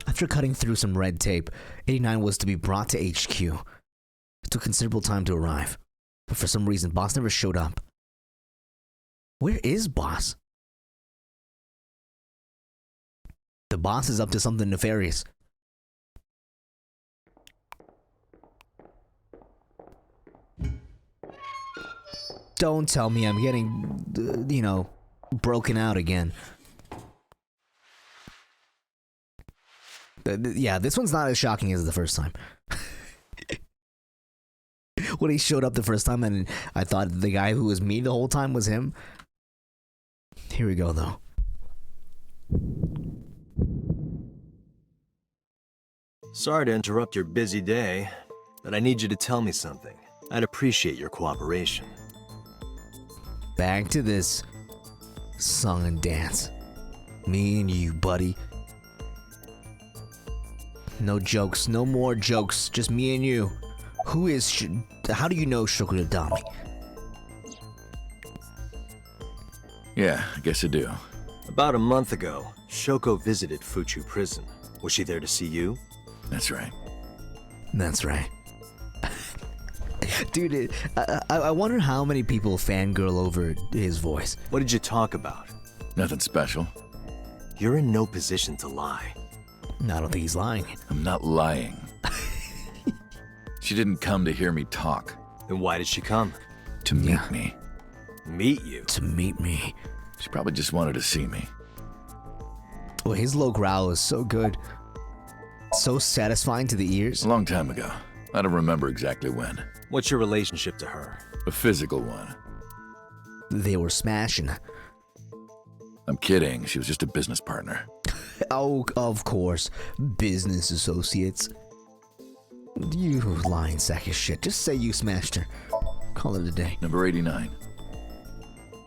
After cutting through some red tape, 89 was to be brought to HQ. It took considerable time to arrive, but for some reason, Boss never showed up. Where is Boss? The Boss is up to something nefarious. Don't tell me I'm getting, broken out again. Yeah, this one's not as shocking as the first time. When he showed up the first time and I thought the guy who was me the whole time was him. Here we go, though. Sorry to interrupt your busy day, but I need you to tell me something. I'd appreciate your cooperation. Back to this song and dance. Me and you, buddy. No jokes, no more jokes, just me and you. Who is how do you know Shokunadami? Yeah, I guess I do. About a month ago, Shoko visited Fuchu Prison. Was she there to see you? That's right. That's right. Dude, I wonder how many people fangirl over his voice. What did you talk about? Nothing special. You're in no position to lie. I don't think he's lying. I'm not lying. She didn't come to hear me talk. Then why did she come? To meet me. Meet you? To meet me. She probably just wanted to see me. Well, his low growl is so good. So satisfying to the ears. A long time ago. I don't remember exactly when. What's your relationship to her? A physical one. They were smashing. I'm kidding. She was just a business partner. Oh, of course. Business associates. You lying sack of shit. Just say you smashed her. Call it a day. Number 89.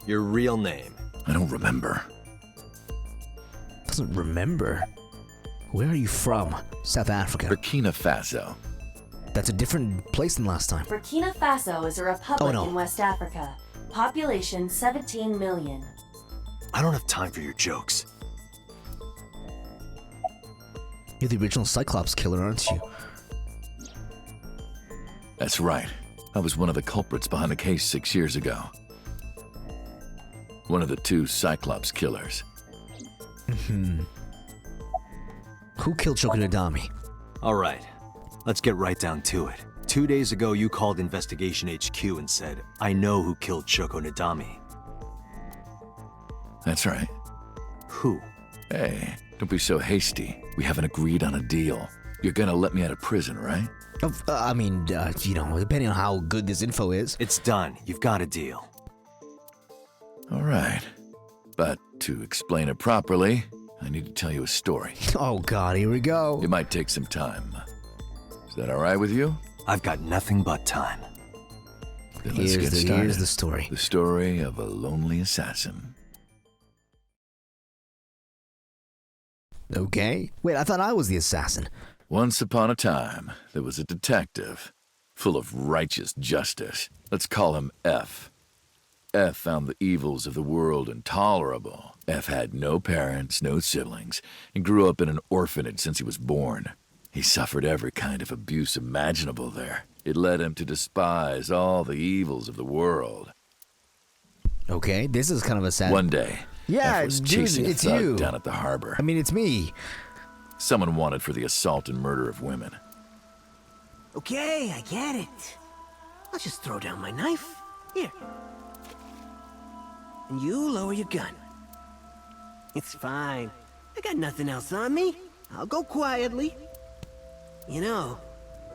Your real name? I don't remember. Doesn't remember? Where are you from? South Africa. Burkina Faso. That's a different place than last time. Burkina Faso is a republic no. in West Africa. Population 17 million. I don't have time for your jokes. You're the original Cyclops killer, aren't you? That's right. I was one of the culprits behind the case 6 years ago. One of the 2 Cyclops killers. Who killed Shokunadami? All right, let's get right down to it. 2 days ago, you called Investigation HQ and said, I know who killed Shoko Nadami. That's right. Who? Hey, don't be so hasty. We haven't agreed on a deal. You're gonna let me out of prison, right? I mean, depending on how good this info is. It's done. You've got a deal. All right. But to explain it properly, I need to tell you a story. Oh God, here we go. It might take some time. Is that all right with you? I've got nothing but time. Then let's get started. Here's the story. The story of a lonely assassin. Okay. Wait, I thought I was the assassin. Once upon a time, there was a detective, full of righteous justice. Let's call him F. F found the evils of the world intolerable. F had no parents, no siblings, and grew up in an orphanage since he was born. He suffered every kind of abuse imaginable there. It led him to despise all the evils of the world. Okay, this is kind of a sad... One day, Yeah, F was dude, chasing a it's thug you. down at the harbor. I mean, it's me. Someone wanted for the assault and murder of women. Okay, I get it. I'll just throw down my knife. Here. And you lower your gun. It's fine. I got nothing else on me. I'll go quietly. You know,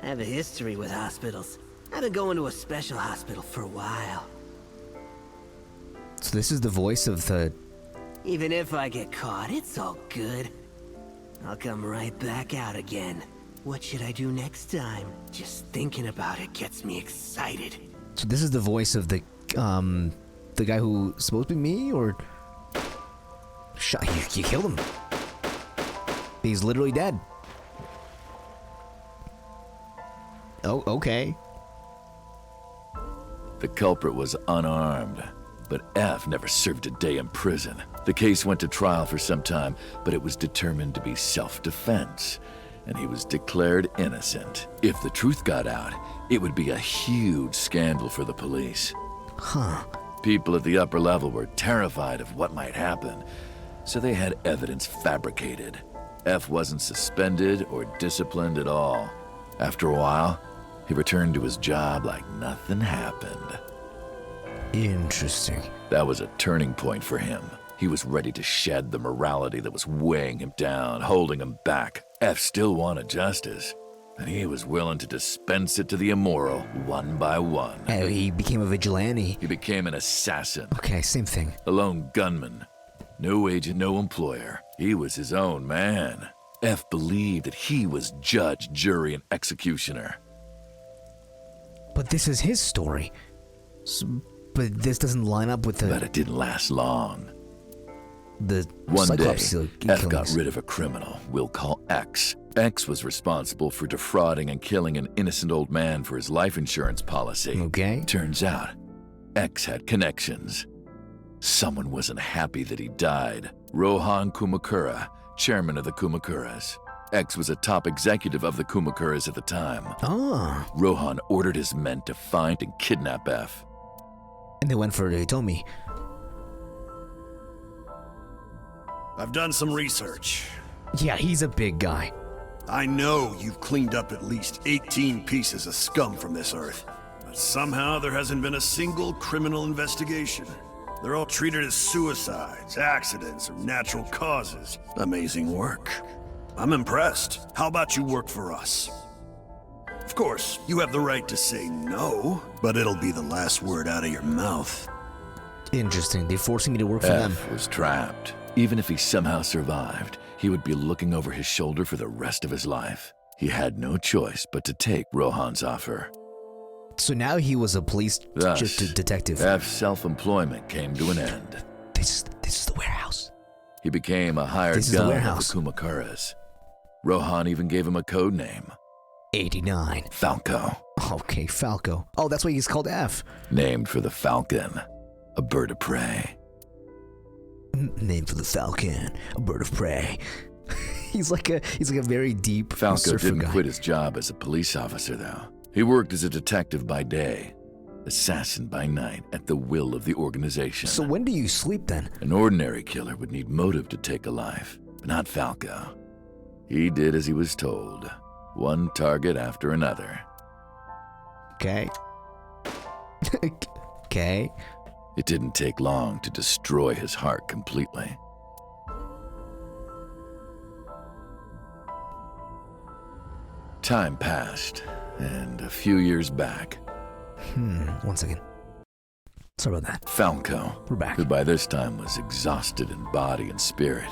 I have a history with hospitals. I've been going to a special hospital for a while. So this is the voice of the... Even if I get caught, it's all good. I'll come right back out again. What should I do next time? Just thinking about it gets me excited. So this is the voice of the guy who's supposed to be me, or... You killed him. He's literally dead. Oh, okay. The culprit was unarmed, but F never served a day in prison. The case went to trial for some time, but it was determined to be self-defense, and he was declared innocent. If the truth got out, it would be a huge scandal for the police. Huh. People at the upper level were terrified of what might happen, so they had evidence fabricated. F wasn't suspended or disciplined at all. After a while, he returned to his job like nothing happened. Interesting. That was a turning point for him. He was ready to shed the morality that was weighing him down, holding him back. F still wanted justice, and he was willing to dispense it to the immoral one by one. Hey, he became a vigilante. He became an assassin. Okay, same thing. A lone gunman. No agent, no employer. He was his own man. F believed that he was judge, jury, and executioner. But this is his story. But this doesn't line up with the... But it didn't last long. The One day, Cyclops F got killings. rid of a criminal we'll call X. X was responsible for defrauding and killing an innocent old man for his life insurance policy. Okay. Turns out, X had connections. Someone wasn't happy that he died. Rohan Kumakura, chairman of the Kumakuras. X was a top executive of the Kumakuras at the time. Ah. Rohan ordered his men to find and kidnap F. And they went for Hitomi. I've done some research. Yeah, he's a big guy. I know you've cleaned up at least 18 pieces of scum from this earth, but somehow there hasn't been a single criminal investigation. They're all treated as suicides, accidents, or natural causes. Amazing work. I'm impressed. How about you work for us? Of course, you have the right to say no, but it'll be the last word out of your mouth. Interesting. They're forcing me to work for them. F was trapped. Even if he somehow survived, he would be looking over his shoulder for the rest of his life. He had no choice but to take Rohan's offer. So now he was a police Thus, detective. F's self-employment came to an end. This is the warehouse. He became a hired This is the gun of warehouse. the Kumakuras. Rohan even gave him a code name. 89. Falco. Okay, Falco. Oh, that's why he's called F. Named for the falcon, a bird of prey. Named for the falcon, a bird of prey. he's like a very deep Falco surfer didn't guy. quit his job as a police officer, though. He worked as a detective by day, assassin by night, at the will of the organization. So when do you sleep then? An ordinary killer would need motive to take a life, but not Falco. He did as he was told, one target after another. Okay. Okay. It didn't take long to destroy his heart completely. Time passed, and a few years back, 1 second. Sorry about that. Falco, We're back. who by this time was exhausted in body and spirit,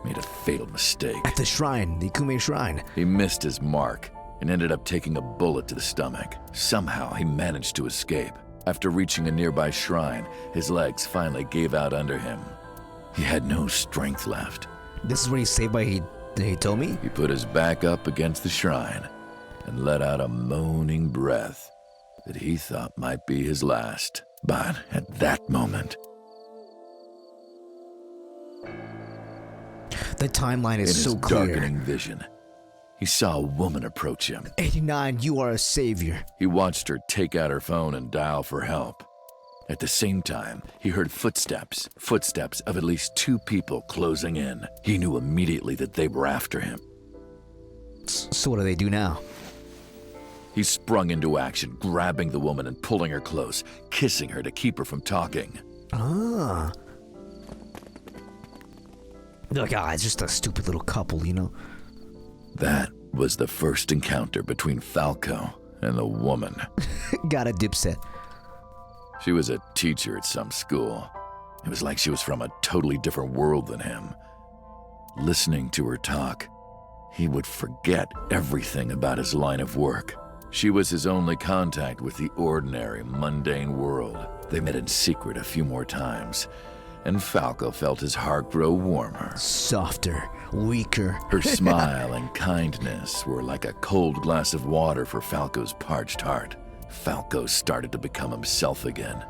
made a fatal mistake. At the shrine, the Ikume shrine. He missed his mark and ended up taking a bullet to the stomach. Somehow, he managed to escape. After reaching a nearby shrine, his legs finally gave out under him. He had no strength left. This is where he's saved by Hitomi? He put his back up against the shrine and let out a moaning breath that he thought might be his last. But at that moment, the timeline is in so his clear. darkening vision, he saw a woman approach him. 89, you are a savior. He watched her take out her phone and dial for help. At the same time, he heard footsteps of at least 2 people closing in. He knew immediately that they were after him. So what do they do now? He sprung into action, grabbing the woman and pulling her close, kissing her to keep her from talking. Ah. Like, it's just a stupid little couple, you know? That was the first encounter between Falco and the woman. Got a dipset. She was a teacher at some school. It was like she was from a totally different world than him. Listening to her talk, he would forget everything about his line of work. She was his only contact with the ordinary, mundane world. They met in secret a few more times, and Falco felt his heart grow warmer. Softer, weaker. Her smile and kindness were like a cold glass of water for Falco's parched heart. Falco started to become himself again.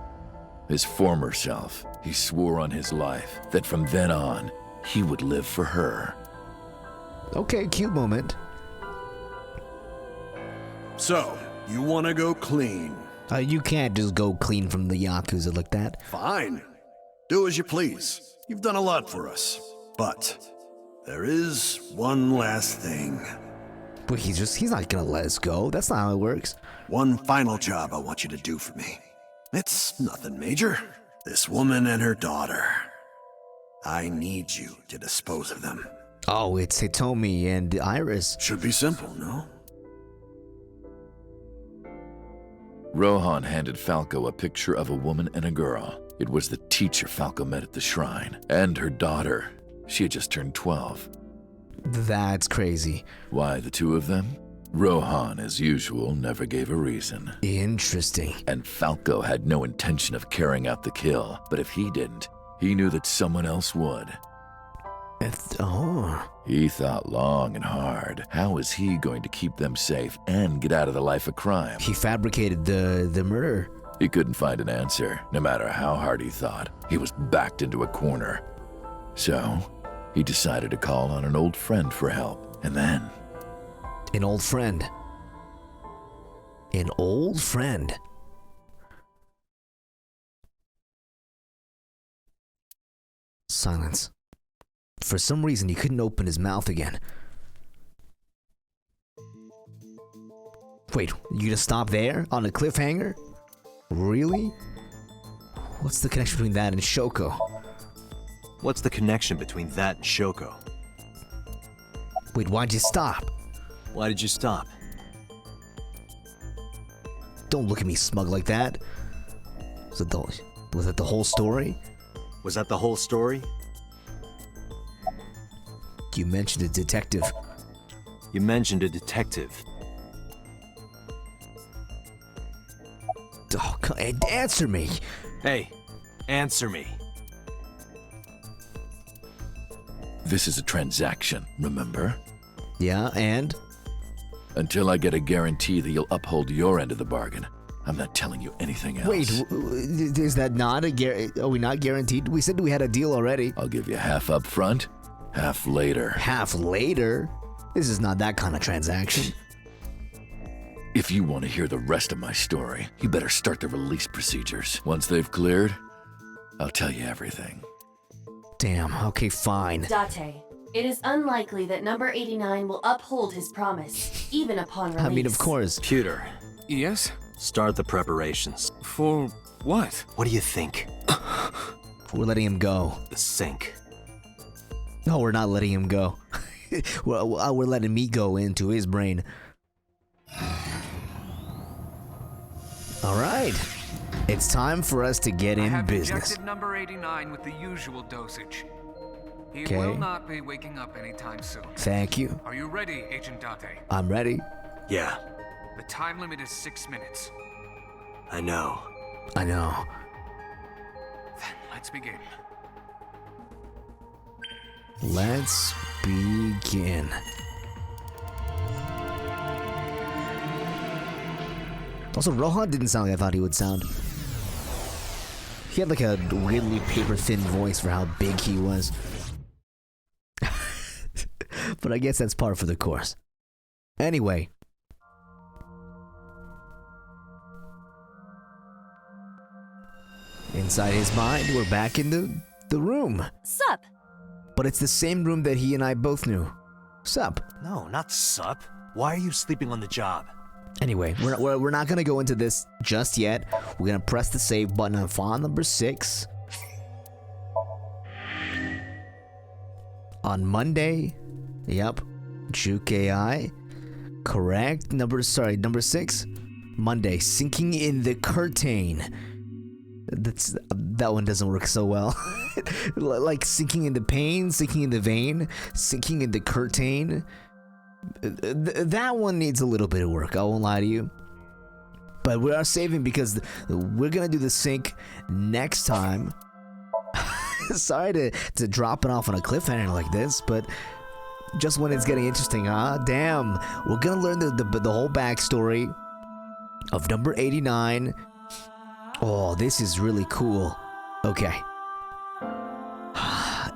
His former self. He swore on his life that from then on, he would live for her. Okay, cute moment. So, you want to go clean? You can't just go clean from the Yakuza like that. Fine. Do as you please. You've done a lot for us. But there is one last thing. But he's not gonna let us go. That's not how it works. One final job I want you to do for me. It's nothing major. This woman and her daughter. I need you to dispose of them. Oh, it's Hitomi and Iris. Should be simple, no? Rohan handed Falco a picture of a woman and a girl. It was the teacher Falco met at the shrine, and her daughter. She had just turned 12. That's crazy. Why the 2 of them? Rohan, as usual, never gave a reason. Interesting. And Falco had no intention of carrying out the kill, but if he didn't, he knew that someone else would. He thought long and hard. How was he going to keep them safe and get out of the life of crime? He fabricated the murder. He couldn't find an answer, no matter how hard he thought. He was backed into a corner. So, he decided to call on an old friend for help. And then... An old friend. An old friend. Silence. For some reason, he couldn't open his mouth again. Wait, you gonna stop there? On a cliffhanger? Really? What's the connection between that and Shoko? What's the connection between that and Shoko? Wait, why'd you stop? Why did you stop? Don't look at me smug like that. Was that the whole story? Was that the whole story? You mentioned a detective. You mentioned a detective. Oh, answer me. Hey, answer me. This is a transaction, remember? Yeah, and? Until I get a guarantee that you'll uphold your end of the bargain, I'm not telling you anything else. Wait, is that not a guarantee? Are we not guaranteed? We said we had a deal already. I'll give you half up front, half later. Half later? This is not that kind of transaction. If you want to hear the rest of my story, you better start the release procedures. Once they've cleared, I'll tell you everything. Damn, okay, fine. Date, it is unlikely that number 89 will uphold his promise, even upon release. I mean, of course. Pewter. Yes? Start the preparations. For what? What do you think? We're letting him go. The sink. No, we're not letting him go. We're letting me go into his brain. Alright. It's time for us to get in business. Injected number 89 with the usual dosage. He Okay. will not be waking up anytime soon. Thank you. Are you ready, Agent Date? I'm ready. Yeah, The time limit is 6 minutes. I know. I know. Then let's begin. Let's begin. Also, Rohan didn't sound like I thought he would sound. He had like a weirdly paper-thin voice for how big he was. But I guess that's par for the course. Anyway. Inside his mind, we're back in the room. Sup? But it's the same room that he and I both knew. Sup? No, not sup. Why are you sleeping on the job? Anyway, we're not gonna go into this just yet. We're gonna press the save button on file number 6. On Monday, yep, Juke AI, correct. Number 6, Monday, sinking in the curtain. That one doesn't work so well. Like sinking in the pain, sinking in the vein, sinking in the curtain. That one needs a little bit of work, I won't lie to you. But we are saving because we're gonna do the sync next time. Sorry to drop it off on a cliffhanger like this, but just when it's getting interesting, damn. We're gonna learn the whole backstory of number 89. Oh, this is really cool. Okay.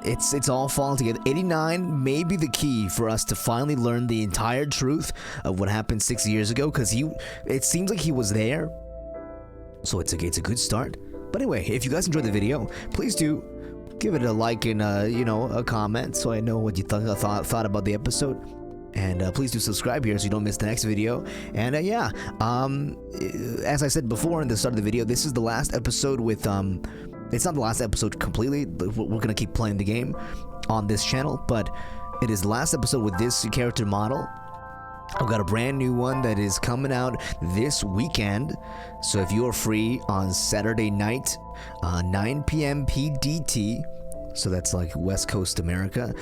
It's all falling together. 89 may be the key for us to finally learn the entire truth of what happened 6 years ago, because it seems like he was there. So it's a good start. But anyway, if you guys enjoyed the video, please do give it a like and a comment so I know what you thought about the episode. And please do subscribe here so you don't miss the next video. And as I said before in the start of the video, this is the last episode with it's not the last episode completely. We're gonna keep playing the game on this channel, but it is the last episode with this character model. I've got a brand new one that is coming out this weekend. So if you are free on Saturday night, 9 p.m. PDT, so that's like West Coast America,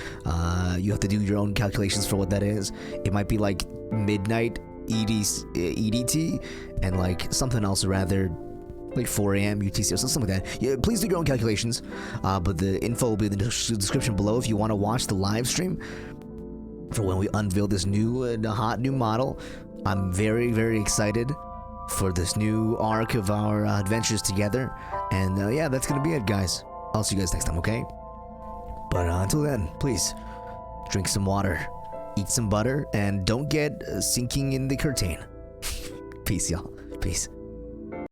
you have to do your own calculations for what that is. It might be like midnight EDT and like something else rather, like 4 a.m. UTC or something like that. Yeah, please do your own calculations, but the info will be in the description below if you want to watch the live stream for when we unveil this new hot new model. I'm very, very excited for this new arc of our adventures together. And yeah, that's gonna be it, guys. I'll see you guys next time, okay? But until then, please drink some water, eat some butter, and don't get sinking in the curtain. Peace, y'all. Peace.